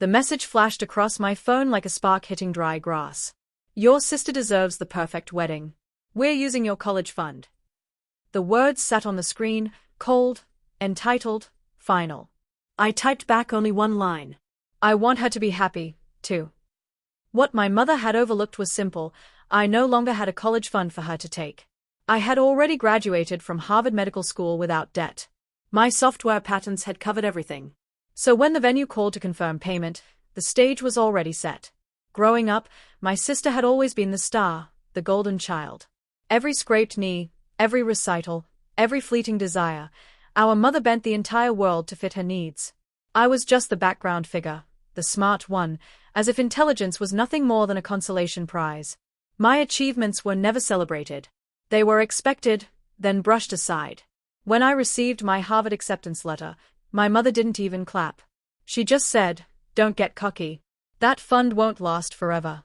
The message flashed across my phone like a spark hitting dry grass. Your sister deserves the perfect wedding. We're using your college fund. The words sat on the screen, cold, entitled, final. I typed back only one line. I want her to be happy, too. What my mother had overlooked was simple. I no longer had a college fund for her to take. I had already graduated from Harvard Medical School without debt. My software patents had covered everything. So when the venue called to confirm payment, the stage was already set. Growing up, my sister had always been the star, the golden child. Every scraped knee, every recital, every fleeting desire, our mother bent the entire world to fit her needs. I was just the background figure, the smart one, as if intelligence was nothing more than a consolation prize. My achievements were never celebrated. They were expected, then brushed aside. When I received my Harvard acceptance letter, my mother didn't even clap. She just said, "Don't get cocky. That fund won't last forever."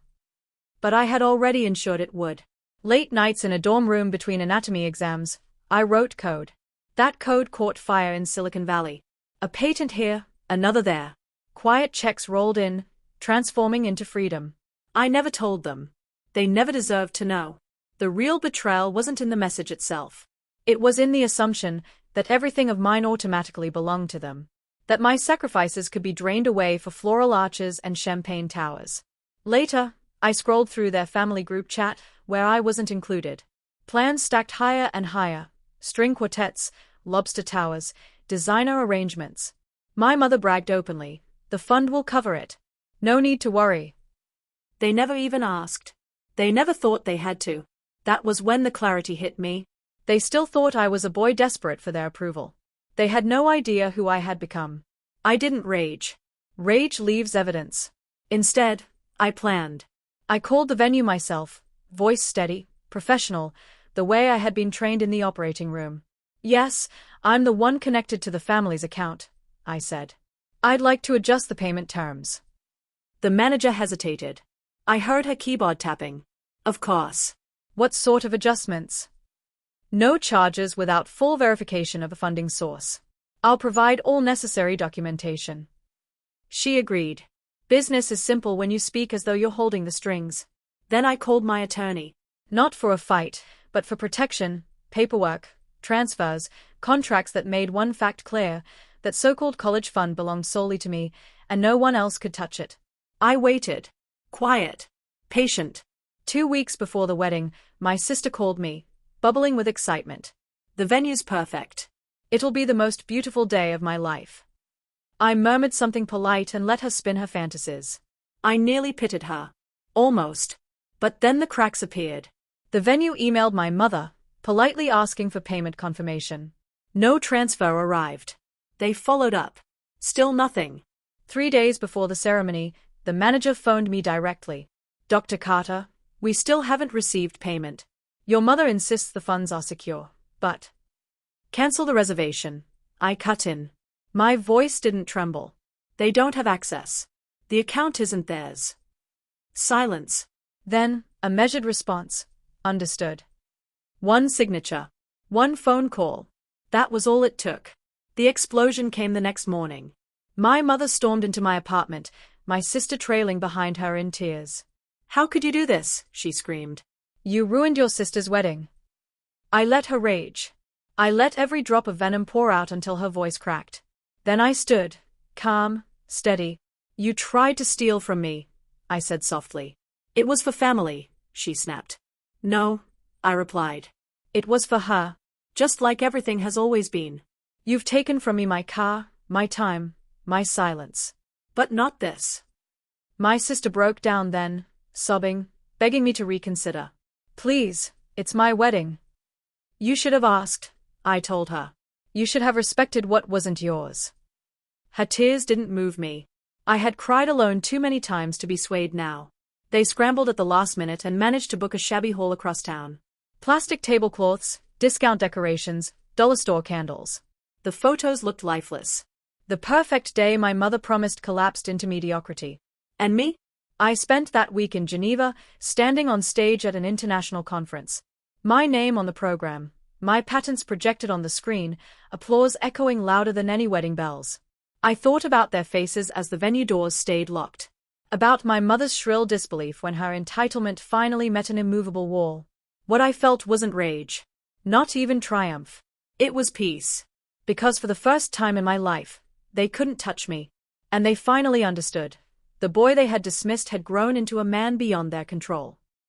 But I had already ensured it would. Late nights in a dorm room between anatomy exams, I wrote code. That code caught fire in Silicon Valley. A patent here, another there. Quiet checks rolled in, transforming into freedom. I never told them. They never deserved to know. The real betrayal wasn't in the message itself. It was in the assumption that everything of mine automatically belonged to them. That my sacrifices could be drained away for floral arches and champagne towers. Later, I scrolled through their family group chat, where I wasn't included. Plans stacked higher and higher. String quartets, lobster towers, designer arrangements. My mother bragged openly, "The fund will cover it. No need to worry." They never even asked. They never thought they had to. That was when the clarity hit me. They still thought I was a boy desperate for their approval. They had no idea who I had become. I didn't rage. Rage leaves evidence. Instead, I planned. I called the venue myself, voice steady, professional, the way I had been trained in the operating room. "Yes, I'm the one connected to the family's account," I said. "I'd like to adjust the payment terms." The manager hesitated. I heard her keyboard tapping. "Of course. What sort of adjustments?" "No charges without full verification of a funding source. I'll provide all necessary documentation." She agreed. Business is simple when you speak as though you're holding the strings. Then I called my attorney. Not for a fight, but for protection, paperwork, transfers, contracts that made one fact clear, that so-called college fund belonged solely to me, and no one else could touch it. I waited. Quiet. Patient. 2 weeks before the wedding, my sister called me, bubbling with excitement. "The venue's perfect. It'll be the most beautiful day of my life." I murmured something polite and let her spin her fantasies. I nearly pitied her. Almost. But then the cracks appeared. The venue emailed my mother, politely asking for payment confirmation. No transfer arrived. They followed up. Still nothing. 3 days before the ceremony, the manager phoned me directly. "Dr. Carter, we still haven't received payment. Your mother insists the funds are secure, but..." "Cancel the reservation," I cut in. My voice didn't tremble. "They don't have access. The account isn't theirs." Silence. Then, a measured response. "Understood." One signature. One phone call. That was all it took. The explosion came the next morning. My mother stormed into my apartment, my sister trailing behind her in tears. "How could you do this?" she screamed. "You ruined your sister's wedding." I let her rage. I let every drop of venom pour out until her voice cracked. Then I stood, calm, steady. "You tried to steal from me," I said softly. "It was for family," she snapped. "No," I replied. "It was for her. Just like everything has always been. You've taken from me my car, my time, my silence. But not this." My sister broke down then, sobbing, begging me to reconsider. "Please, it's my wedding." "You should have asked," I told her. "You should have respected what wasn't yours." Her tears didn't move me. I had cried alone too many times to be swayed now. They scrambled at the last minute and managed to book a shabby hall across town. Plastic tablecloths, discount decorations, dollar store candles. The photos looked lifeless. The perfect day my mother promised collapsed into mediocrity. And me? I spent that week in Geneva, standing on stage at an international conference. My name on the program, my patents projected on the screen, applause echoing louder than any wedding bells. I thought about their faces as the venue doors stayed locked. About my mother's shrill disbelief when her entitlement finally met an immovable wall. What I felt wasn't rage. Not even triumph. It was peace. Because for the first time in my life, they couldn't touch me. And they finally understood. The boy they had dismissed had grown into a man beyond their control.